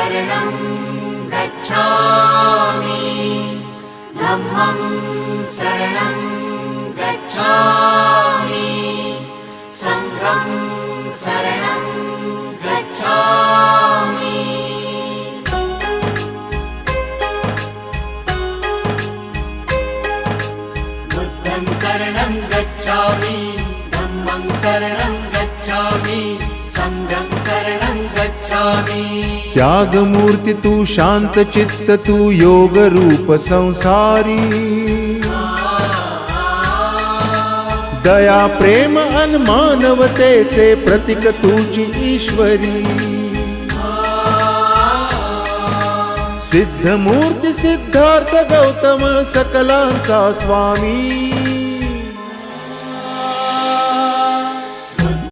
शरणं गच्छामि धम्मं शरणं गच्छामि संघं शरणं गच्छामि बुद्धं शरणं गच्छामि धम्मं शरणं गच्छामि संघं शरणं गच्छामि। त्यागमूर्ती तू शांत चित्त तू योग रूप संसारी दया प्रेम अन मानवतेचे प्रतीक तुझी ईश्वरी सिद्धमूर्ती सिद्धार्थ गौतम सकलांचा स्वामी